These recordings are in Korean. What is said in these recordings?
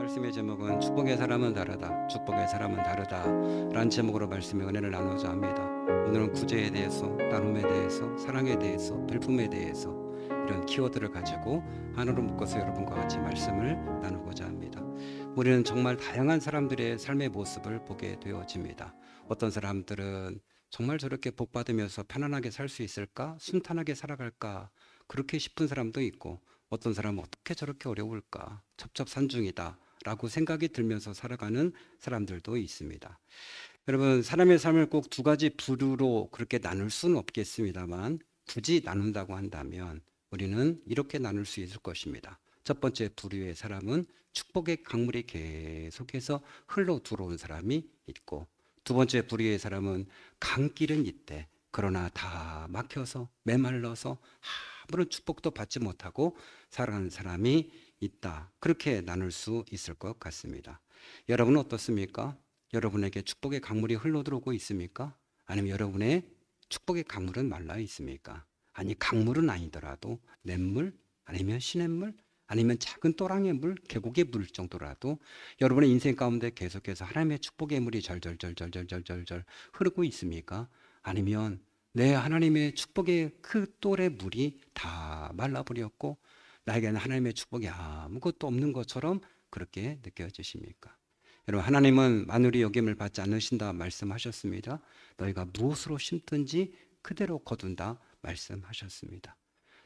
말씀의 제목은 축복의 사람은 다르다, 축복의 사람은 다르다 라는 제목으로 말씀의 은혜를 나누고자 합니다. 오늘은 구제에 대해서, 나눔에 대해서, 사랑에 대해서, 별품에 대해서 이런 키워드를 가지고 하나로 묶어서 여러분과 같이 말씀을 나누고자 합니다. 우리는 정말 다양한 사람들의 삶의 모습을 보게 되어집니다. 어떤 사람들은 정말 저렇게 복 받으면서 편안하게 살 수 있을까? 순탄하게 살아갈까? 그렇게 싶은 사람도 있고, 어떤 사람은 어떻게 저렇게 어려울까? 첩첩산중이다 라고 생각이 들면서 살아가는 사람들도 있습니다. 여러분, 사람의 삶을 꼭 두 가지 부류로 그렇게 나눌 수는 없겠습니다만, 굳이 나눈다고 한다면 우리는 이렇게 나눌 수 있을 것입니다. 첫 번째 부류의 사람은 축복의 강물이 계속해서 흘러 들어온 사람이 있고, 두 번째 부류의 사람은 강길은 있대, 그러나 다 막혀서 메말라서 아무런 축복도 받지 못하고 살아가는 사람이 있다. 그렇게 나눌 수 있을 것 같습니다. 여러분은 어떻습니까? 여러분에게 축복의 강물이 흘러들어오고 있습니까? 아니면 여러분의 축복의 강물은 말라 있습니까? 아니, 강물은 아니더라도 냇물, 아니면 시냇물, 아니면 작은 또랑의 물, 계곡의 물 정도라도 여러분의 인생 가운데 계속해서 하나님의 축복의 물이 절절절절절절절 흐르고 있습니까? 아니면 내 하나님의 축복의 그 똘의 물이 다 말라버렸고 나에게는 하나님의 축복이 아무것도 없는 것처럼 그렇게 느껴지십니까? 여러분, 하나님은 만물이 여김을 받지 않으신다 말씀하셨습니다. 너희가 무엇으로 심든지 그대로 거둔다 말씀하셨습니다.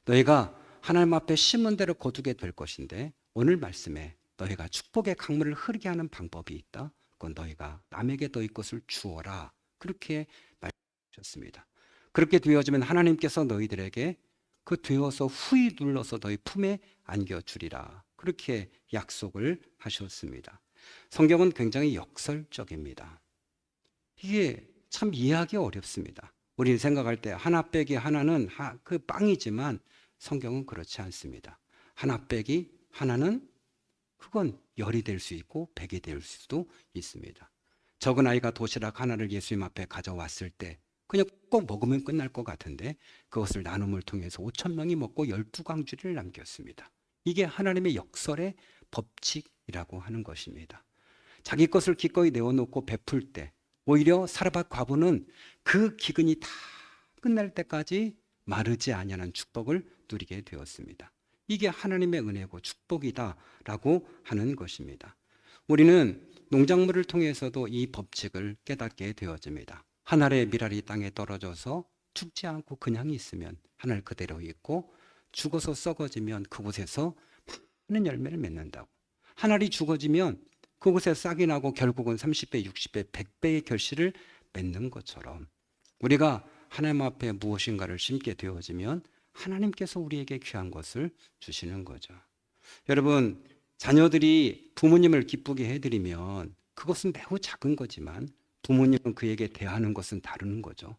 너희가 하나님 앞에 심은 대로 거두게 될 것인데, 오늘 말씀에 너희가 축복의 강물을 흐르게 하는 방법이 있다. 그건 너희가 남에게 너희 것을 주어라. 그렇게 말씀하셨습니다. 그렇게 되어지면 하나님께서 너희들에게 그 되어서 후이 눌러서 너희 품에 안겨주리라. 그렇게 약속을 하셨습니다. 성경은 굉장히 역설적입니다. 이게 참 이해하기 어렵습니다. 우리 생각할 때 하나 빼기 하나는 그 빵이지만 성경은 그렇지 않습니다. 하나 빼기 하나는 그건 열이 될 수 있고 백이 될 수도 있습니다. 적은 아이가 도시락 하나를 예수님 앞에 가져왔을 때 그냥 꼭 먹으면 끝날 것 같은데 그것을 나눔을 통해서 5천 명이 먹고 12광주리를 남겼습니다. 이게 하나님의 역설의 법칙이라고 하는 것입니다. 자기 것을 기꺼이 내어놓고 베풀 때 오히려 사르밧 과부는 그 기근이 다 끝날 때까지 마르지 아니하는 축복을 누리게 되었습니다. 이게 하나님의 은혜고 축복이다라고 하는 것입니다. 우리는 농작물을 통해서도 이 법칙을 깨닫게 되어집니다. 한 알의 밀알이 땅에 떨어져서 죽지 않고 그냥 있으면 한 알 그대로 있고, 죽어서 썩어지면 그곳에서 많은 열매를 맺는다고. 한 알이 죽어지면 그곳에 싹이 나고 결국은 30배, 60배, 100배의 결실을 맺는 것처럼 우리가 하나님 앞에 무엇인가를 심게 되어지면 하나님께서 우리에게 귀한 것을 주시는 거죠. 여러분, 자녀들이 부모님을 기쁘게 해드리면 그것은 매우 작은 거지만 부모님은 그에게 대하는 것은 다른 거죠.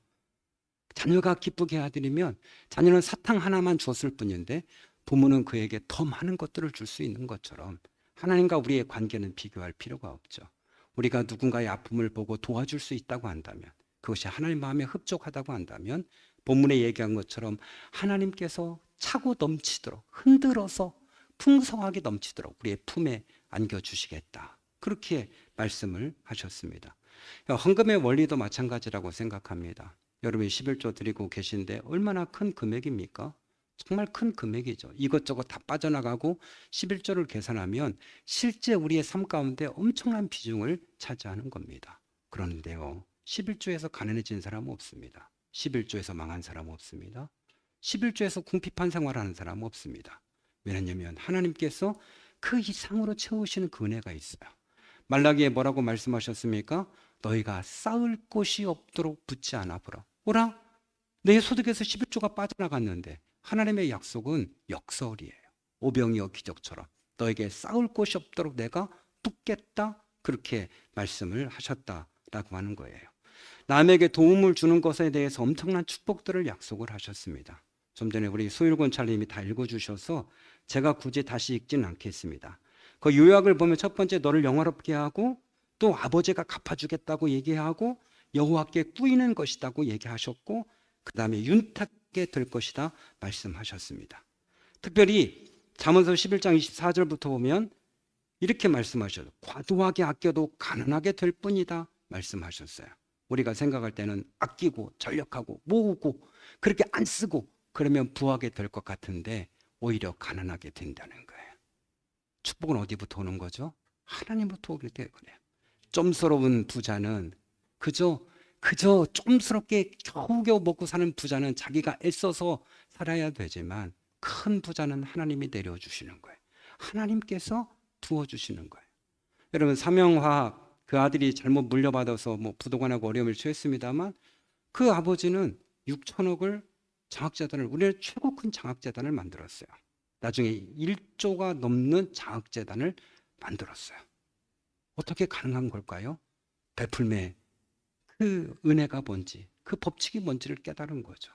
자녀가 기쁘게 해드리면 자녀는 사탕 하나만 줬을 뿐인데 부모는 그에게 더 많은 것들을 줄 수 있는 것처럼 하나님과 우리의 관계는 비교할 필요가 없죠. 우리가 누군가의 아픔을 보고 도와줄 수 있다고 한다면, 그것이 하나님 마음에 흡족하다고 한다면 본문에 얘기한 것처럼 하나님께서 차고 넘치도록 흔들어서 풍성하게 넘치도록 우리의 품에 안겨주시겠다. 그렇게 말씀을 하셨습니다. 헌금의 원리도 마찬가지라고 생각합니다. 여러분이 11조 드리고 계신데 얼마나 큰 금액입니까? 정말 큰 금액이죠. 이것저것 다 빠져나가고 11조를 계산하면 실제 우리의 삶 가운데 엄청난 비중을 차지하는 겁니다. 그런데요, 11조에서 가난해진 사람은 없습니다. 11조에서 망한 사람은 없습니다. 11조에서 궁핍한 생활하는 사람은 없습니다. 왜냐하면 하나님께서 그 이상으로 채우시는 그 은혜가 있어요. 말라기에 뭐라고 말씀하셨습니까? 너희가 쌓을 곳이 없도록 붙지 않아 보라. 오라, 내 소득에서 11조가 빠져나갔는데 하나님의 약속은 역설이에요. 오병이어 기적처럼 너에게 쌓을 곳이 없도록 내가 붓겠다, 그렇게 말씀을 하셨다라고 하는 거예요. 남에게 도움을 주는 것에 대해서 엄청난 축복들을 약속을 하셨습니다. 좀 전에 우리 소율권 차님이 다 읽어주셔서 제가 굳이 다시 읽지는 않겠습니다. 그 요약을 보면 첫 번째, 너를 영화롭게 하고 또 아버지가 갚아주겠다고 얘기하고 여호와께 꾸이는 것이라고 얘기하셨고, 그 다음에 윤택하게 될 것이다 말씀하셨습니다. 특별히 잠언서 11장 24절부터 보면 이렇게 말씀하셔요. 과도하게 아껴도 가난하게 될 뿐이다 말씀하셨어요. 우리가 생각할 때는 아끼고 전력하고 모으고 그렇게 안 쓰고 그러면 부하게 될 것 같은데 오히려 가난하게 된다는 거예요. 축복은 어디부터 오는 거죠? 하나님부터 오게 돼요. 그래요. 좀스러운 부자는 그저 좀스럽게 겨우겨우 먹고 사는 부자는 자기가 애써서 살아야 되지만 큰 부자는 하나님이 내려주시는 거예요. 하나님께서 부어주시는 거예요. 여러분 사명화학 그 아들이 잘못 물려받아서 뭐 부도가 나고 어려움을 처했습니다만 그 아버지는 6천억을 장학재단을 우리나라 최고 큰 장학재단을 만들었어요. 나중에 1조가 넘는 장학재단을 만들었어요. 어떻게 가능한 걸까요? 베풀매 그 은혜가 뭔지 그 법칙이 뭔지를 깨달은 거죠.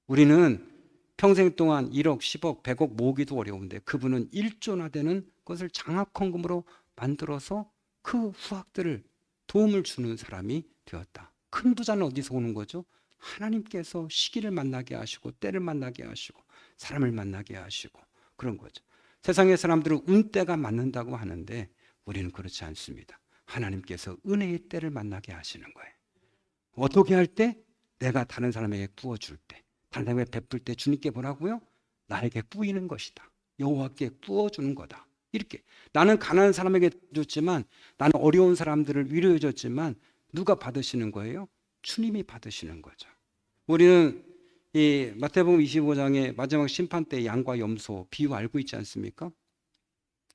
우리는 평생 동안 1억, 10억, 100억 모으기도 어려운데 그분은 1조나 되는 것을 장학헌금으로 만들어서 그 후학들을 도움을 주는 사람이 되었다. 큰 부자는 어디서 오는 거죠? 하나님께서 시기를 만나게 하시고 때를 만나게 하시고 사람을 만나게 하시고 그런 거죠. 세상의 사람들은 운때가 맞는다고 하는데 우리는 그렇지 않습니다. 하나님께서 은혜의 때를 만나게 하시는 거예요. 어떻게 할 때? 내가 다른 사람에게 부어줄 때, 다른 사람에게 베풀 때 주님께 뭐라고요? 나에게 뿌이는 것이다. 여호와께 부어주는 거다. 이렇게 나는 가난한 사람에게 줬지만 나는 어려운 사람들을 위로해 줬지만 누가 받으시는 거예요? 주님이 받으시는 거죠. 우리는 이 마태복음 25장의 마지막 심판 때 양과 염소 비유 알고 있지 않습니까?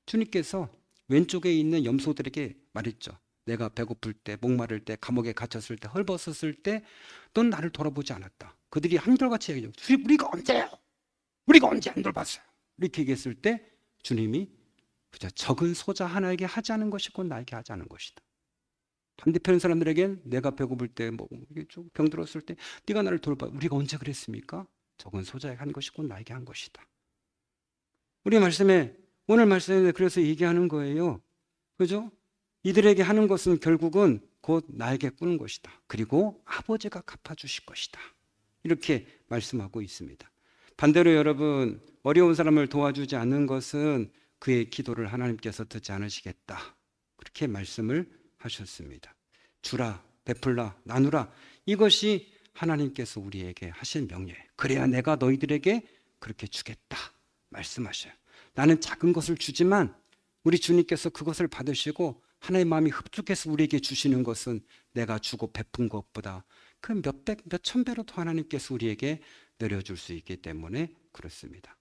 주님께서 왼쪽에 있는 염소들에게 말했죠. 내가 배고플 때, 목마를 때, 감옥에 갇혔을 때, 헐벗었을 때 넌 나를 돌아보지 않았다. 그들이 한결같이 얘기했죠. 우리가 언제요? 우리가 언제 안 돌봤어요? 이렇게 얘기했을 때 주님이 그저 적은 소자 하나에게 하지 않은 것이 곧 나에게 하지 않은 것이다. 반대편 사람들에겐 내가 배고플 때, 뭐 병들었을 때 네가 나를 돌봐. 우리가 언제 그랬습니까? 적은 소자에게 한 것이 곧 나에게 한 것이다. 우리 말씀에 오늘 말씀에 그래서 얘기하는 거예요. 그죠? 이들에게 하는 것은 결국은 곧 나에게 꾸는 것이다. 그리고 아버지가 갚아주실 것이다. 이렇게 말씀하고 있습니다. 반대로 여러분 어려운 사람을 도와주지 않는 것은 그의 기도를 하나님께서 듣지 않으시겠다. 그렇게 말씀을 하셨습니다. 주라, 베풀라, 나누라. 이것이 하나님께서 우리에게 하신 명령이에요. 그래야 내가 너희들에게 그렇게 주겠다. 말씀하셔요. 나는 작은 것을 주지만 우리 주님께서 그것을 받으시고 하나님의 마음이 흡족해서 우리에게 주시는 것은 내가 주고 베푼 것보다 그 몇백, 몇천 배로 더 하나님께서 우리에게 내려줄 수 있기 때문에 그렇습니다.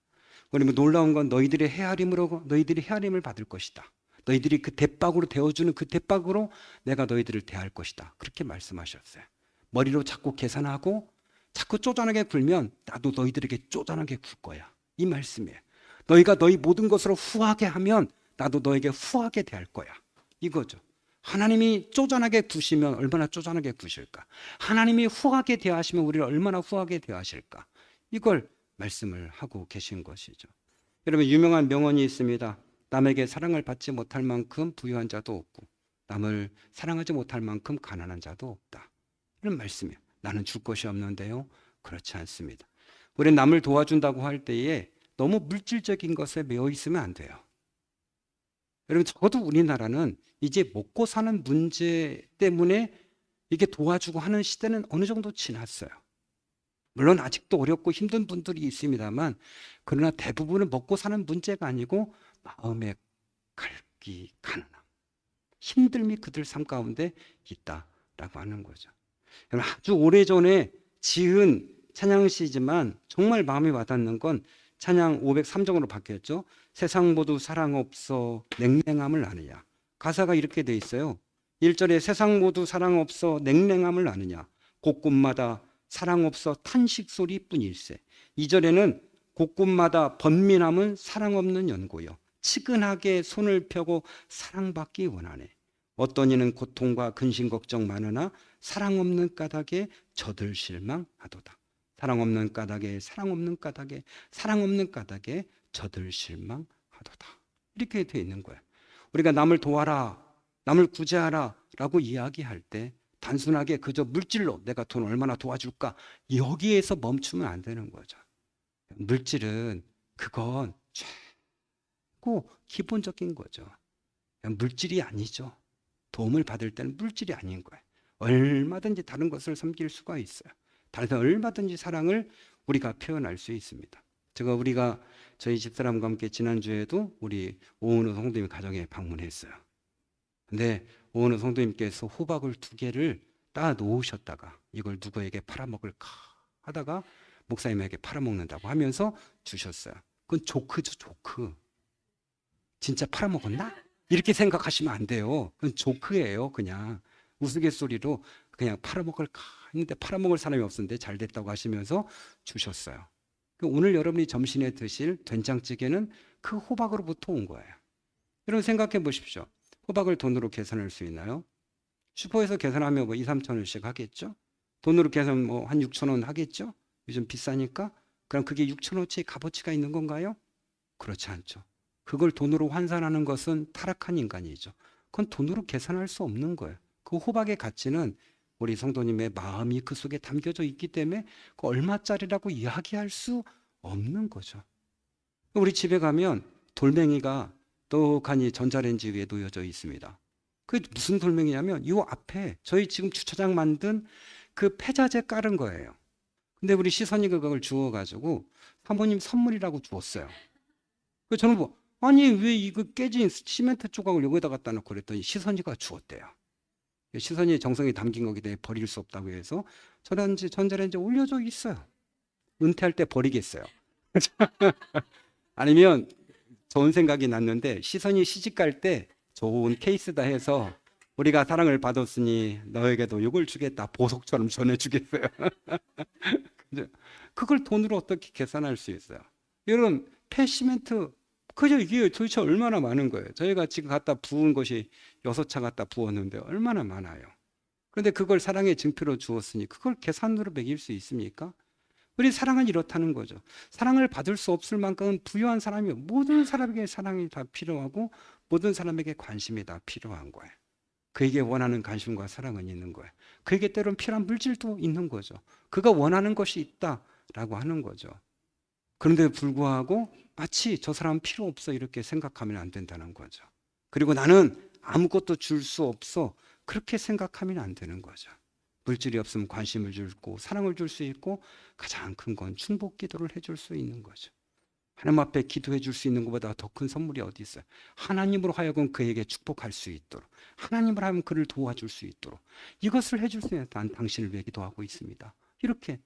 우리 놀라운 건 너희들의 헤아림으로 너희들이 헤아림을 받을 것이다. 너희들이 그 대박으로 데워주는 그 대박으로 내가 너희들을 대할 것이다. 그렇게 말씀하셨어요. 머리로 자꾸 계산하고 자꾸 쪼잔하게 굴면 나도 너희들에게 쪼잔하게 굴 거야. 이 말씀이에요. 너희가 너희 모든 것으로 후하게 하면 나도 너에게 후하게 대할 거야. 이거죠. 하나님이 쪼잔하게 구시면 얼마나 쪼잔하게 구실까? 하나님이 후하게 대하시면 우리를 얼마나 후하게 대하실까? 이걸 말씀을 하고 계신 것이죠. 여러분 유명한 명언이 있습니다. 남에게 사랑을 받지 못할 만큼 부유한 자도 없고 남을 사랑하지 못할 만큼 가난한 자도 없다. 이런 말씀이에요. 나는 줄 것이 없는데요. 그렇지 않습니다. 우리는 남을 도와준다고 할 때에 너무 물질적인 것에 매여 있으면 안 돼요. 여러분 적어도 우리나라는 이제 먹고 사는 문제 때문에 이게 도와주고 하는 시대는 어느 정도 지났어요. 물론 아직도 어렵고 힘든 분들이 있습니다만 그러나 대부분은 먹고 사는 문제가 아니고 마음의 갈기, 가난함, 힘듦이 그들 삶 가운데 있다라고 하는 거죠. 아주 오래전에 지은 찬양시지만 정말 마음이 와닿는 건 찬양 503정으로 바뀌었죠. 세상 모두 사랑 없어 냉랭함을 아느냐. 가사가 이렇게 돼 있어요. 1절에 세상 모두 사랑 없어 냉랭함을 아느냐. 곳곳마다 사랑 없어 탄식 소리뿐일세. 2절에는 곳곳마다 번민함은 사랑 없는 연고여. 치근하게 손을 펴고 사랑받기 원하네. 어떤 이는 고통과 근심 걱정 많으나 사랑 없는 까닭에 저들 실망하도다. 사랑 없는 까닭에 사랑 없는 까닭에 사랑 없는 까닭에 저들 실망하도다. 이렇게 되어 있는 거예요. 우리가 남을 도와라, 남을 구제하라 라고 이야기할 때 단순하게 그저 물질로 내가 돈 얼마나 도와줄까 여기에서 멈추면 안 되는 거죠. 물질은 그건 최고 기본적인 거죠. 그냥 물질이 아니죠. 도움을 받을 때는 물질이 아닌 거예요. 얼마든지 다른 것을 섬길 수가 있어요. 다른 얼마든지 사랑을 우리가 표현할 수 있습니다. 우리가 저희 집사람과 함께 지난주에도 우리 오은우 성도님 가정에 방문했어요. 근데 오은우 성도님께서 호박을 2개를 따 놓으셨다가 이걸 누구에게 팔아먹을까 하다가 목사님에게 팔아먹는다고 하면서 주셨어요. 그건 조크죠, 조크. 진짜 팔아먹었나? 이렇게 생각하시면 안 돼요. 그건 조크예요. 그냥 우스갯소리로 그냥 팔아먹을까 했는데 팔아먹을 사람이 없었는데 잘 됐다고 하시면서 주셨어요. 오늘 여러분이 점심에 드실 된장찌개는 그 호박으로부터 온 거예요. 여러분 생각해 보십시오. 호박을 돈으로 계산할 수 있나요? 슈퍼에서 계산하면 뭐 2, 3천 원씩 하겠죠? 돈으로 계산 뭐 한 6천 원 하겠죠? 요즘 비싸니까? 그럼 그게 6천 원어치 값어치가 있는 건가요? 그렇지 않죠. 그걸 돈으로 환산하는 것은 타락한 인간이죠. 그건 돈으로 계산할 수 없는 거예요. 그 호박의 가치는 우리 성도님의 마음이 그 속에 담겨져 있기 때문에 그 얼마짜리라고 이야기할 수 없는 거죠. 우리 집에 가면 돌멩이가 떡하니 전자레인지 위에 놓여져 있습니다. 그게 무슨 돌멩이냐면 이 앞에 저희 지금 주차장 만든 그 폐자재 깔은 거예요. 근데 우리 시선이가 그걸 주워가지고 사모님 선물이라고 주었어요. 그래서 저는 뭐 아니 왜 이거 깨진 시멘트 조각을 여기다 갖다 놓고 그랬더니 시선이가 주었대요. 시선이 정성이 담긴 거기 때문에 버릴 수 없다고 해서 전자레인지 올려져 있어요. 은퇴할 때 버리겠어요. 아니면 좋은 생각이 났는데 시선이 시집 갈 때 좋은 케이스다 해서 우리가 사랑을 받았으니 너에게도 이걸 주겠다 보석처럼 전해주겠어요. 그걸 돈으로 어떻게 계산할 수 있어요? 여러분 폐시멘트 그죠? 이게 도대체 얼마나 많은 거예요. 저희가 지금 갖다 부은 것이 6차 갖다 부었는데 얼마나 많아요. 그런데 그걸 사랑의 증표로 주었으니 그걸 계산으로 매길 수 있습니까? 우리 사랑은 이렇다는 거죠. 사랑을 받을 수 없을 만큼 부유한 사람이 모든 사람에게 사랑이 다 필요하고 모든 사람에게 관심이 다 필요한 거예요. 그에게 원하는 관심과 사랑은 있는 거예요. 그에게 때론 필요한 물질도 있는 거죠. 그가 원하는 것이 있다라고 하는 거죠. 그런데 불구하고 마치 저 사람은 필요 없어 이렇게 생각하면 안 된다는 거죠. 그리고 나는 아무것도 줄 수 없어 그렇게 생각하면 안 되는 거죠. 물질이 없으면 관심을 주고 사랑을 줄 수 있고 가장 큰 건 충복 기도를 해줄 수 있는 거죠. 하나님 앞에 기도해 줄 수 있는 것보다 더 큰 선물이 어디 있어요? 하나님으로 하여금 그에게 축복할 수 있도록 하나님으로 하여금 그를 도와줄 수 있도록 이것을 해줄 수 있는 난 당신을 위해 기도하고 있습니다. 이렇게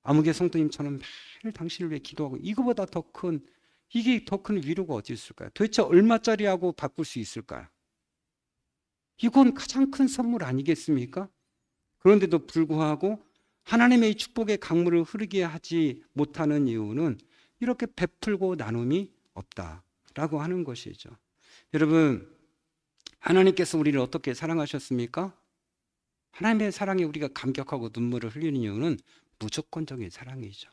아무개 성도님처럼 매일 당신을 위해 기도하고 이거보다 이게 더 큰 위로가 어디 있을까요? 도대체 얼마짜리하고 바꿀 수 있을까요? 이건 가장 큰 선물 아니겠습니까? 그런데도 불구하고 하나님의 축복의 강물을 흐르게 하지 못하는 이유는 이렇게 베풀고 나눔이 없다라고 하는 것이죠. 여러분, 하나님께서 우리를 어떻게 사랑하셨습니까? 하나님의 사랑에 우리가 감격하고 눈물을 흘리는 이유는 무조건적인 사랑이죠.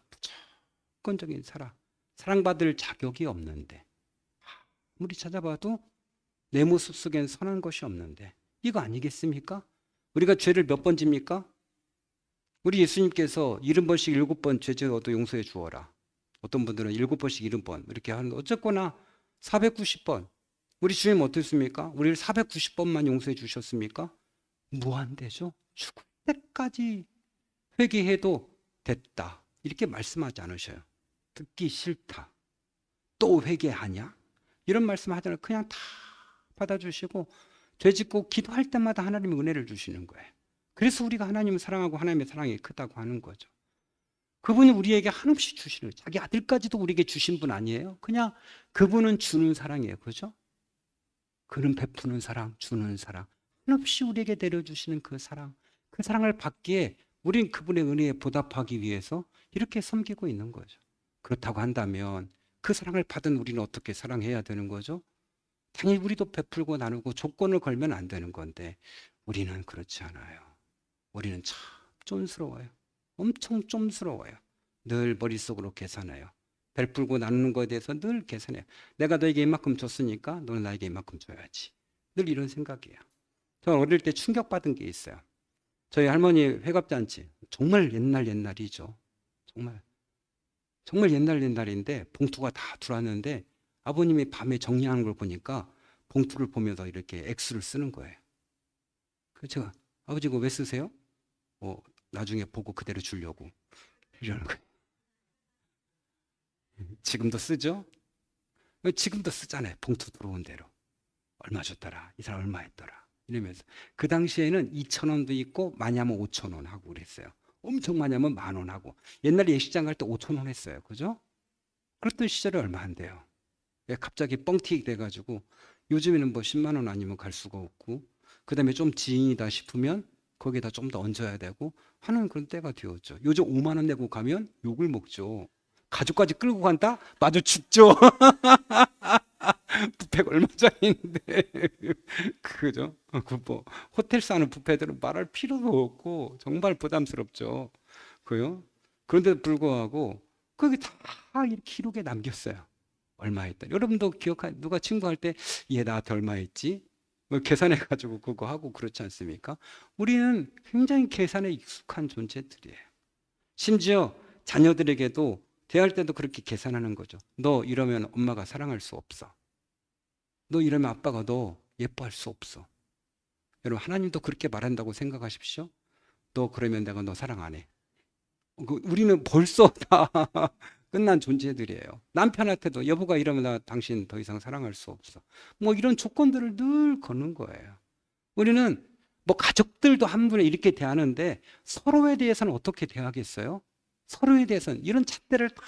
무조건적인 사랑. 사랑받을 자격이 없는데 아무리 찾아봐도 내 모습 속엔 선한 것이 없는데 이거 아니겠습니까? 우리가 죄를 몇 번 집니까? 우리 예수님께서 70번씩 7번 죄 지어도 용서해 주어라. 어떤 분들은 7번씩 70번 이렇게 하는데 어쨌거나 490번. 우리 주님 어떻습니까? 우리를 490번만 용서해 주셨습니까? 무한대죠. 죽을 때까지 회개해도 됐다. 이렇게 말씀하지 않으셔요. 듣기 싫다. 또 회개하냐? 이런 말씀 하잖아요. 그냥 다 받아주시고 되짚고 기도할 때마다 하나님의 은혜를 주시는 거예요. 그래서 우리가 하나님을 사랑하고 하나님의 사랑이 크다고 하는 거죠. 그분이 우리에게 한없이 주시는 거예요. 자기 아들까지도 우리에게 주신 분 아니에요? 그냥 그분은 주는 사랑이에요. 그죠? 그는 베푸는 사랑, 주는 사랑. 한없이 우리에게 내려주시는 그 사랑을 받기에 우린 그분의 은혜에 보답하기 위해서 이렇게 섬기고 있는 거죠. 그렇다고 한다면 그 사랑을 받은 우리는 어떻게 사랑해야 되는 거죠? 당연히 우리도 베풀고 나누고 조건을 걸면 안 되는 건데 우리는 그렇지 않아요. 우리는 참 쫀스러워요. 엄청 쫀스러워요. 늘 머릿속으로 계산해요. 베풀고 나누는 것에 대해서 늘 계산해요. 내가 너에게 이만큼 줬으니까 너는 나에게 이만큼 줘야지. 늘 이런 생각이에요. 저는 어릴 때 충격받은 게 있어요. 저희 할머니 회갑잔치 정말 옛날이죠. 정말 옛날인데 봉투가 다 들어왔는데 아버님이 밤에 정리하는 걸 보니까 봉투를 보면서 이렇게 액수를 쓰는 거예요. 그래서 제가 아버지 이거 왜 쓰세요? 나중에 보고 그대로 주려고 이러는 거예요. 지금도 쓰죠? 지금도 쓰잖아요. 봉투 들어온 대로. 얼마 줬더라. 이 사람 얼마 했더라. 이러면서. 그 당시에는 2,000원도 있고 많이 하면 5,000원 하고 그랬어요. 엄청 많이 하면 10,000원 하고. 옛날에 예식장 갈 때 5,000원 했어요. 그죠? 그랬던 시절에 얼마 안 돼요. 갑자기 뻥튀기 돼가지고 요즘에는 뭐 10만 원 아니면 갈 수가 없고, 그 다음에 좀 지인이다 싶으면 거기에다 좀 더 얹어야 되고 하는 그런 때가 되었죠. 요즘 5만 원 내고 가면 욕을 먹죠. 가족까지 끌고 간다? 맞아 죽죠. 뷔페가 얼마짜리인데. 그죠? 그뭐 호텔 사는 뷔페들은 말할 필요도 없고 정말 부담스럽죠. 그요? 그런데도 불구하고 그게 다 이렇게 기록에 남겼어요. 얼마 했다. 여러분도 누가 친구할 때 얘 나한테 얼마 했지? 뭐 계산해 가지고 그거 하고 그렇지 않습니까? 우리는 굉장히 계산에 익숙한 존재들이에요. 심지어 자녀들에게도 대할 때도 그렇게 계산하는 거죠. 너 이러면 엄마가 사랑할 수 없어. 너 이러면 아빠가 너 예뻐할 수 없어. 여러분 하나님도 그렇게 말한다고 생각하십시오. 너 그러면 내가 너 사랑 안 해. 우리는 벌써 다 끝난 존재들이에요. 남편한테도 여보가 이러면 나 당신 더 이상 사랑할 수 없어. 뭐 이런 조건들을 늘 거는 거예요. 우리는 뭐 가족들도 한 분에 이렇게 대하는데 서로에 대해서는 어떻게 대하겠어요? 서로에 대해서는 이런 잣대를 다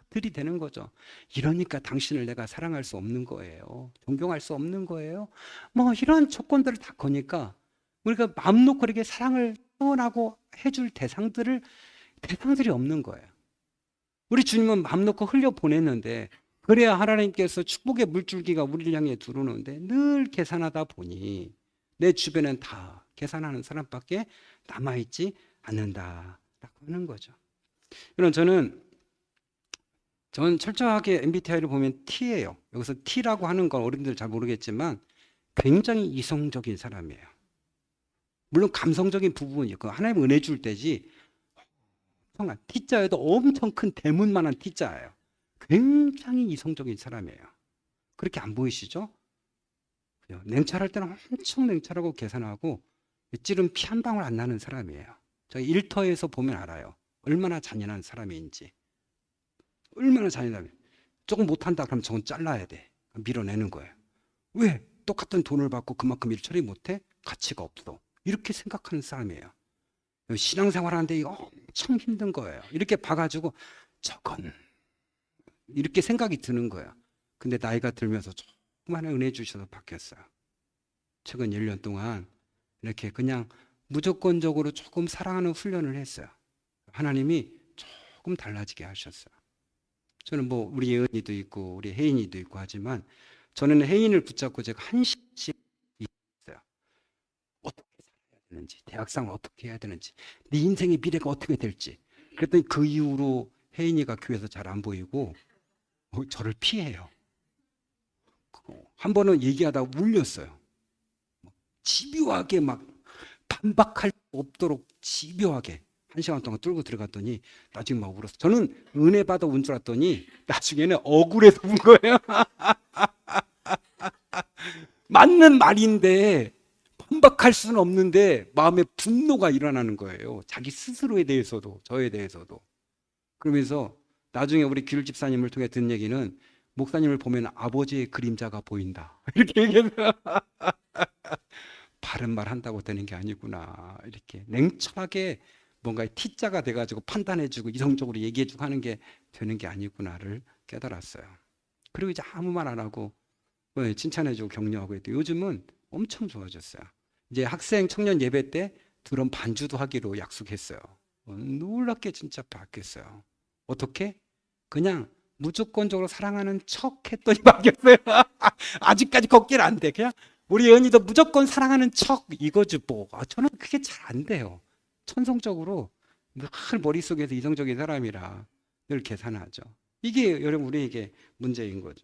들이대는 거죠. 이러니까 당신을 내가 사랑할 수 없는 거예요. 존경할 수 없는 거예요. 뭐 이런 조건들을 다 거니까 우리가 마음 놓고 이렇게 사랑을 표현하고 해줄 대상들이 없는 거예요. 우리 주님은 마음 놓고 흘려 보냈는데, 그래야 하나님께서 축복의 물줄기가 우리를 향해 들어오는데 늘 계산하다 보니 내 주변엔 다 계산하는 사람밖에 남아있지 않는다라고 하는 거죠. 그럼 저는 철저하게 MBTI를 보면 T예요. 여기서 T라고 하는 건 어른들 잘 모르겠지만 굉장히 이성적인 사람이에요. 물론 감성적인 부분이 있고 하나님 은혜 줄 때지, T자에도 엄청 큰 대문만한 T자예요. 굉장히 이성적인 사람이에요. 그렇게 안 보이시죠? 냉철할 때는 엄청 냉철하고 계산하고 찌른 피 한 방울 안 나는 사람이에요. 저희 일터에서 보면 알아요. 얼마나 잔인한 사람인지. 얼마나 잔인하면 조금 못한다 그러면 저건 잘라야 돼. 밀어내는 거예요. 왜? 똑같은 돈을 받고 그만큼 일 처리 못해? 가치가 없어. 이렇게 생각하는 사람이에요. 신앙생활 하는데 이거 엄청 힘든 거예요. 이렇게 봐가지고 저건 이렇게 생각이 드는 거예요. 근데 나이가 들면서 조그마한 은혜 주셔서 바뀌었어요. 최근 1년 동안 이렇게 그냥 무조건적으로 조금 사랑하는 훈련을 했어요. 하나님이 조금 달라지게 하셨어요. 저는 뭐 우리 예은이도 있고 우리 혜인이도 있고 하지만 저는 혜인을 붙잡고 제가 한 시간씩 있어요. 어떻게 살아야 되는지, 대학생활 어떻게 해야 되는지, 네 인생의 미래가 어떻게 될지. 그랬더니 그 이후로 혜인이가 교회에서 잘 안 보이고 저를 피해요. 한 번은 얘기하다가 울렸어요. 집요하게 막 반박할 수 없도록 집요하게 1시간 동안 뚫고 들어갔더니 나중에 막 울었어. 저는 은혜 받아 운 줄 알았더니 나중에는 억울해서 운 거예요. 맞는 말인데 반박할 수는 없는데 마음에 분노가 일어나는 거예요. 자기 스스로에 대해서도 저에 대해서도. 그러면서 나중에 우리 규율 집사님을 통해 듣는 얘기는 목사님을 보면 아버지의 그림자가 보인다. 이렇게 얘기해서 바른 말 한다고 되는 게 아니구나. 이렇게 냉철하게 뭔가 T자가 돼가지고 판단해주고 이성적으로 얘기해주고 하는 게 되는 게 아니구나를 깨달았어요. 그리고 이제 아무 말 안 하고 칭찬해주고 격려하고 했더니 요즘은 엄청 좋아졌어요. 이제 학생 청년 예배 때 드럼 반주도 하기로 약속했어요. 놀랍게 진짜 바뀌었어요. 어떻게? 그냥 무조건적으로 사랑하는 척 했더니 바뀌었어요. 아직까지 걷길 안 돼. 그냥 우리 연희도 무조건 사랑하는 척 이거지 뭐. 저는 그게 잘 안 돼요. 천성적으로 늘 머릿속에서 이성적인 사람이라 늘 계산하죠. 이게 여러분 우리에게 문제인 거죠.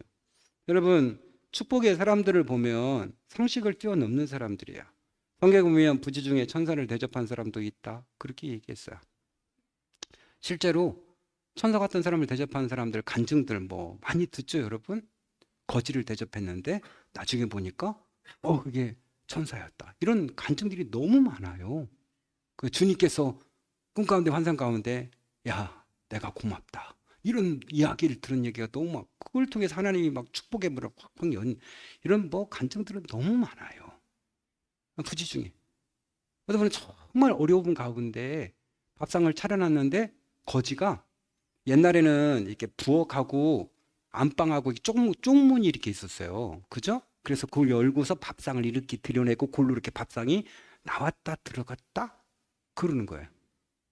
여러분 축복의 사람들을 보면 상식을 뛰어넘는 사람들이야. 성경에 보면 부지 중에 천사를 대접한 사람도 있다. 그렇게 얘기했어요. 실제로 천사 같은 사람을 대접하는 사람들 간증들 뭐 많이 듣죠, 여러분? 거지를 대접했는데 나중에 보니까 그게 천사였다. 이런 간증들이 너무 많아요. 그 주님께서 꿈 가운데 환상 가운데 야 내가 고맙다. 이런 이야기를 들은 얘기가 너무 막 그걸 통해서 하나님이 막 축복의 물을 확확 연 이런 뭐 간증들은 너무 많아요. 부지 중에 어떤 분은 정말 어려운 가운데 밥상을 차려놨는데 거지가 옛날에는 이렇게 부엌하고 안방하고 쪽문이 이렇게 있었어요. 그죠? 그래서 그걸 열고서 밥상을 이렇게 들여내고 골로 이렇게 밥상이 나왔다 들어갔다 그러는 거예요.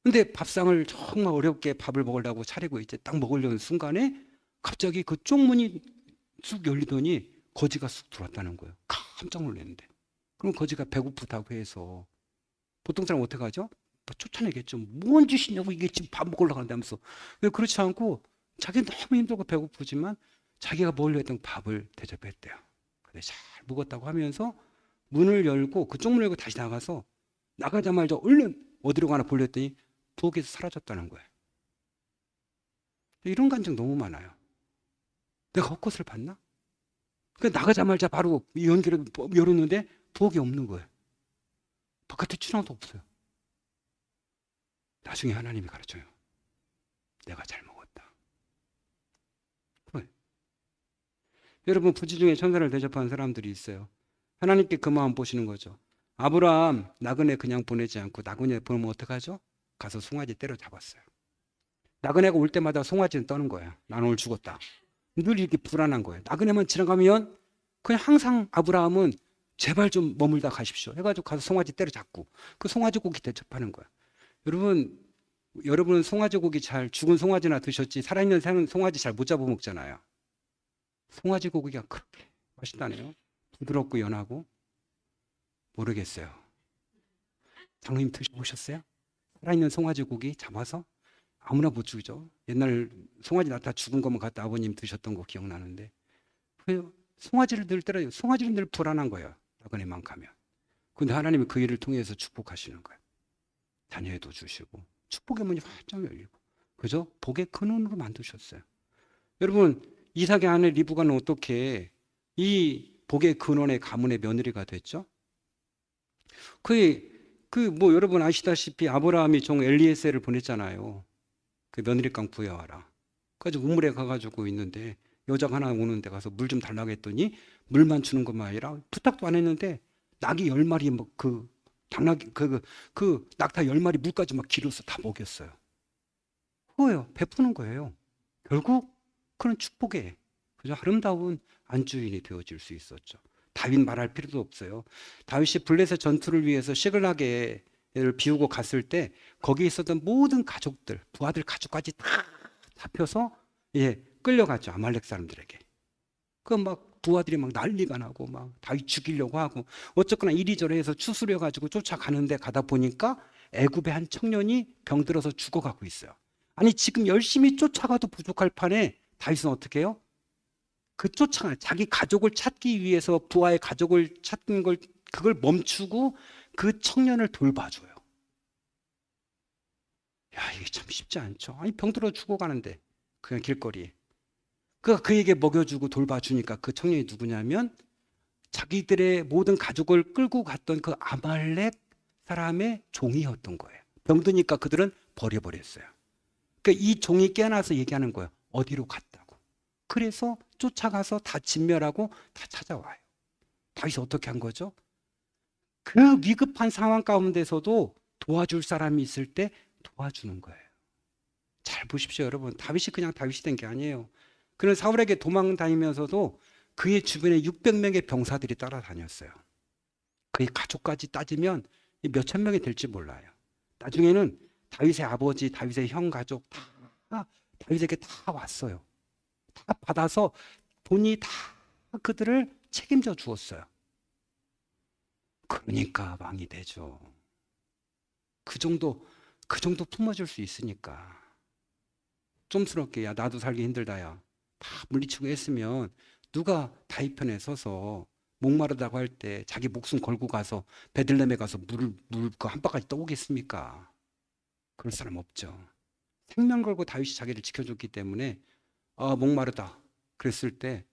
근데 밥상을 정말 어렵게 밥을 먹으려고 차리고 이제 딱 먹으려는 순간에 갑자기 그 쪽문이 쑥 열리더니 거지가 쑥 들어왔다는 거예요. 깜짝 놀랐는데. 그럼 거지가 배고프다고 해서 보통 사람 어떻게 하죠? 쫓아내겠죠. 뭔 짓이냐고 이게 지금 밥 먹으려고 한다면서. 그렇지 않고 자기는 너무 힘들고 배고프지만 자기가 먹으려 했던 밥을 대접했대요. 근데 잘 먹었다고 하면서 문을 열고 그쪽 문을 열고 다시 나가서 나가자마자 얼른 어디로 가나 보려 했더니 부엌에서 사라졌다는 거예요. 이런 간증 너무 많아요. 내가 헛것을 봤나? 나가자마자 바로 연기를 열었는데 부엌에 없는 거예요. 바깥에 출항도 없어요. 나중에 하나님이 가르쳐요. 내가 잘 먹었다. 왜? 여러분 부지 중에 천사를 대접한 사람들이 있어요. 하나님께 그 마음 보시는 거죠. 아브라함 나그네 그냥 보내지 않고 나그네 보내면 어떡하죠? 가서 송아지 때려잡았어요. 나그네가 올 때마다 송아지는 떠는 거예요. 나는 오늘 죽었다. 늘 이렇게 불안한 거예요. 나그네만 지나가면 그냥 항상 아브라함은 제발 좀 머물다 가십시오 해가지고 가서 송아지 때려잡고 그 송아지 고기 대접하는 거예요. 여러분은 송아지 고기 죽은 송아지나 드셨지 살아있는 송아지 잘 못 잡아 먹잖아요. 송아지 고기가 그렇게 맛있다네요. 부드럽고 연하고. 모르겠어요. 장로님 드셔보셨어요? 살아있는 송아지 고기 잡아서? 아무나 못 죽이죠. 옛날 송아지 낳다 죽은 것만 갖다 아버님 드셨던 거 기억나는데 송아지를 늘 때려요. 송아지는 늘 불안한 거예요. 나그네만 가면. 근데 하나님이 그 일을 통해서 축복하시는 거예요. 자녀에도 주시고 축복의 문이 활짝 열리고 그죠? 복의 근원으로 만드셨어요. 여러분 이삭의 아내 리브가는 어떻게 이 복의 근원의 가문의 며느리가 됐죠? 뭐 여러분 아시다시피 아브라함이 종 엘리에셀을 보냈잖아요. 그 며느리감 구해와라. 그래서 우물에 가가지고 있는데 여자가 하나 오는데 가서 물 좀 달라고 했더니 물만 주는 것만 아니라 부탁도 안 했는데 낙이 10마리 그 낙타 10마리 물까지 막 기르서 다 먹였어요. 그거예요. 베푸는 거예요. 결국 그런 축복에 그저 아름다운 안주인이 되어질 수 있었죠. 다윗 말할 필요도 없어요. 다윗이 블레셋 전투를 위해서 시글락을 비우고 갔을 때 거기에 있었던 모든 가족들, 부하들 가족까지 다 잡혀서 끌려갔죠. 아말렉 사람들에게. 그 막 부하들이 막 난리가 나고 막 다윗 죽이려고 하고 어쨌거나 이리저리 해서 추스려 가지고 쫓아가는데 가다 보니까 애굽의 한 청년이 병들어서 죽어가고 있어요. 아니 지금 열심히 쫓아가도 부족할 판에 다윗은 어떻게 해요? 자기 가족을 찾기 위해서 부하의 가족을 찾는 걸 그걸 멈추고 그 청년을 돌봐줘요. 야 이게 참 쉽지 않죠. 아니 병들어 죽어가는데 그냥 길거리에 그에게 먹여주고 돌봐주니까 그 청년이 누구냐면 자기들의 모든 가족을 끌고 갔던 그 아말렉 사람의 종이었던 거예요. 병드니까 그들은 버려버렸어요. 그러니까 이 종이 깨어나서 얘기하는 거예요. 어디로 갔다고. 그래서 쫓아가서 다 진멸하고 다 찾아와요. 다윗이 어떻게 한 거죠? 그 위급한 상황 가운데서도 도와줄 사람이 있을 때 도와주는 거예요. 잘 보십시오 여러분. 다윗이 그냥 다윗이 된 게 아니에요. 그는 사울에게 도망 다니면서도 그의 주변에 600명의 병사들이 따라다녔어요. 그의 가족까지 따지면 몇천 명이 될지 몰라요. 나중에는 다윗의 아버지, 다윗의 형 가족 다 다윗에게 다 왔어요. 다 받아서 본인이 다 그들을 책임져 주었어요. 그러니까 왕이 되죠. 그 정도 품어줄 수 있으니까. 좀스럽게 야 나도 살기 힘들다 야. 다 물리치고 했으면 누가 다윗 편에 서서 목마르다고 할 때 자기 목숨 걸고 가서 베들레헴에 가서 물 그 한 바가지 떠오겠습니까? 그럴 사람 없죠. 생명 걸고 다윗이 자기를 지켜줬기 때문에 목마르다 그랬을 때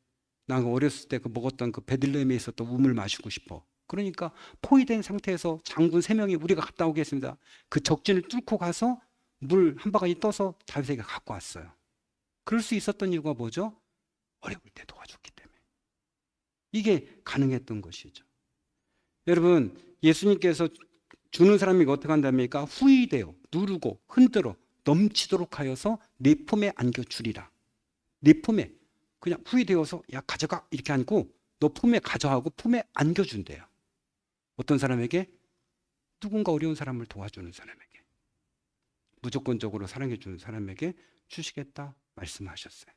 나 어렸을 때 그 먹었던 그 베들레헴에 있었던 우물 마시고 싶어. 그러니까 포위된 상태에서 장군 3명이 우리가 갔다 오겠습니다. 그 적진을 뚫고 가서 물 한 바가지 떠서 다윗에게 갖고 왔어요. 그럴 수 있었던 이유가 뭐죠? 어려울 때 도와줬기 때문에. 이게 가능했던 것이죠. 여러분, 예수님께서 주는 사람이 어떻게 한답니까? 후이되어 누르고 흔들어 넘치도록 하여서 내 품에 안겨주리라. 내 품에 그냥 후이되어서 야 가져가 이렇게 안고 너 품에 가져가고 품에 안겨준대요. 어떤 사람에게? 누군가 어려운 사람을 도와주는 사람에게, 무조건적으로 사랑해주는 사람에게 주시겠다 말씀하셨어요.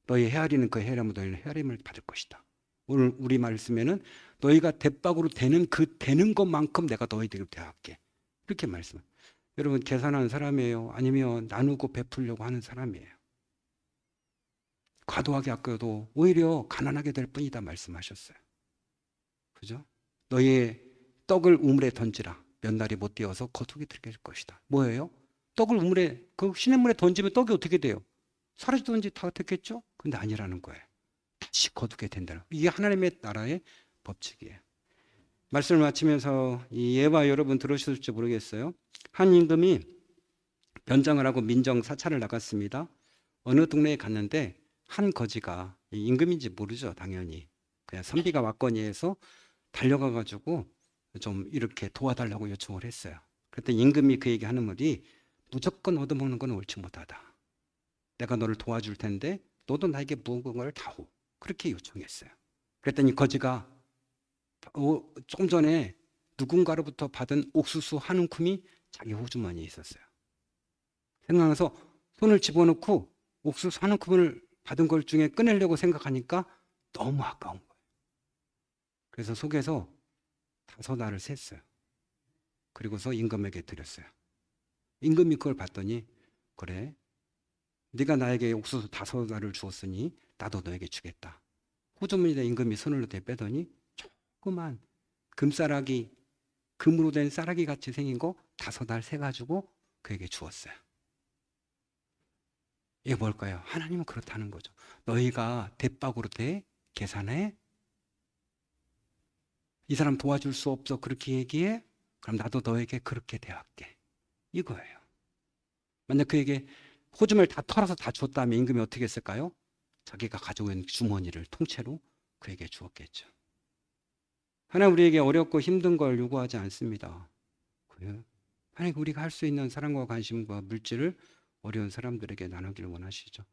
너희 헤아리는 그 헤아림으로 너희는 헤아림을 받을 것이다. 오늘 우리 말씀에는 너희가 대박으로 되는 그 되는 것만큼 내가 너희들을 대할게. 이렇게 말씀해요. 여러분, 계산하는 사람이에요? 아니면 나누고 베풀려고 하는 사람이에요? 과도하게 아껴도 오히려 가난하게 될 뿐이다 말씀하셨어요. 그죠? 너희의 떡을 우물에 던지라. 몇 날이 못 되어서 거두게 들게 될 것이다. 뭐예요? 떡을 우물에, 그 시냇물에 던지면 떡이 어떻게 돼요? 사라지든지 다 됐겠죠? 근데 아니라는 거예요. 다시 거두게 된다는. 이게 하나님의 나라의 법칙이에요. 말씀을 마치면서 이 예화 여러분 들으셨을지 모르겠어요. 한 임금이 변장을 하고 민정 사찰을 나갔습니다. 어느 동네에 갔는데 한 거지가 임금인지 모르죠, 당연히. 그냥 선비가 왔거니 해서 달려가 가지고 좀 이렇게 도와달라고 요청을 했어요. 그랬더니 임금이 그에게 하는 말이 무조건 얻어먹는 건 옳지 못하다. 내가 너를 도와줄 텐데 너도 나에게 무언가를 다오. 그렇게 요청했어요. 그랬더니 거지가 조금 전에 누군가로부터 받은 옥수수 한 움큼이 자기 호주머니에 있었어요. 생각나서 손을 집어넣고 옥수수 한 움큼을 받은 걸 중에 꺼내려고 생각하니까 너무 아까운 거예요. 그래서 속에서 5알을 셌어요. 그리고서 임금에게 드렸어요. 임금이 그걸 봤더니 그래, 네가 나에게 옥수수 5알을 주었으니 나도 너에게 주겠다. 호주머니에 임금이 손을 빼더니 조그만 금싸라기, 금으로 된 쌀아기 같이 생긴 거 5알 세가지고 그에게 주었어요. 이게 뭘까요? 하나님은 그렇다는 거죠. 너희가 대박으로 대 계산해? 이 사람 도와줄 수 없어 그렇게 얘기해? 그럼 나도 너에게 그렇게 대할게. 이거예요. 만약 그에게 호주머니를 다 털어서 다 줬다면 임금이 어떻게 했을까요? 자기가 가지고 있는 주머니를 통째로 그에게 주었겠죠. 하나님 우리에게 어렵고 힘든 걸 요구하지 않습니다. 하나님 우리가 할 수 있는 사랑과 관심과 물질을 어려운 사람들에게 나누기를 원하시죠.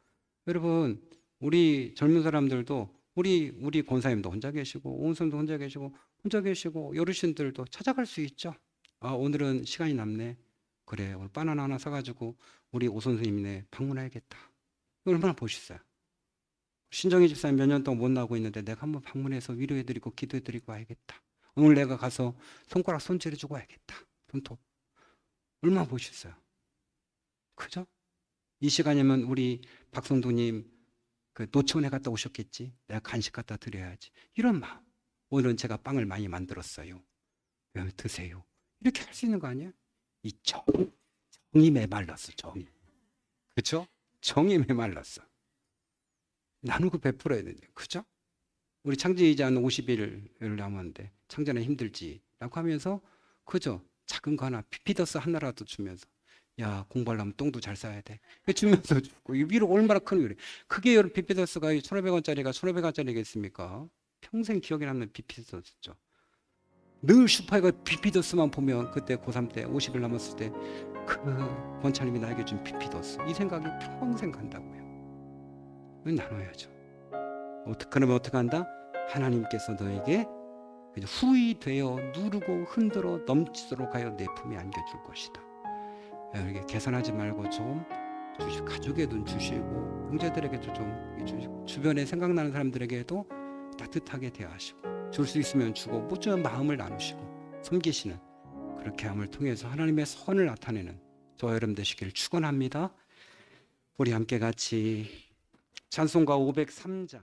여러분, 우리 젊은 사람들도 우리 권사님도 혼자 계시고 오은선도 혼자 계시고 어르신들도 찾아갈 수 있죠. 아, 오늘은 시간이 남네. 그래, 오늘 바나나 하나 사가지고 우리 오 선생님네 방문해야겠다. 얼마나 멋있어요. 신정희 집사님 몇 년 동안 못 나오고 있는데 내가 한번 방문해서 위로해드리고 기도해드리고 와야겠다. 오늘 내가 가서 손가락 손질해주고 와야겠다. 손톱. 얼마나 멋있어요. 그죠? 이 시간이면 우리 박성도님 그 노천에 갔다 오셨겠지. 내가 간식 갖다 드려야지. 이런 마음. 오늘은 제가 빵을 많이 만들었어요. 드세요. 이렇게 할 수 있는 거 아니야? 이 정이 메말랐어. 정이. 그렇죠? 정이 메말랐어. 나누고 베풀어야 되죠. 그죠? 우리 창제이자는 50일을 남았는데 창제는 힘들지 라고 하면서 그죠? 작은 거 하나 피피더스 하나라도 주면서 야 공부하려면 똥도 잘 싸야 돼. 주면서 주고 위로 얼마나 큰 그래. 그게 여러분 피피더스가 1,500원짜리가 1,500원짜리겠습니까? 평생 기억에 남는 피피더스죠. 늘 슈퍼에가 피피더스만 보면 그때 고3 때 50일 남았을 때 그 권차님이 나에게 준 피피더스 이 생각이 평생 간다고요. 나눠야죠. 그러면 어떻게 한다? 하나님께서 너에게 후이되어 누르고 흔들어 넘치도록 하여 내 품에 안겨줄 것이다. 이렇게 계산하지 말고 좀 주시고 가족에 돈 주시고 형제들에게도 좀 주시고 주변에 생각나는 사람들에게도 따뜻하게 대하시고 줄 수 있으면 주고 못 주면 마음을 나누시고 섬기시는 그렇게 함을 통해서 하나님의 선을 나타내는 저와 여러분 되시길 축원합니다. 우리 함께 같이 찬송가 503장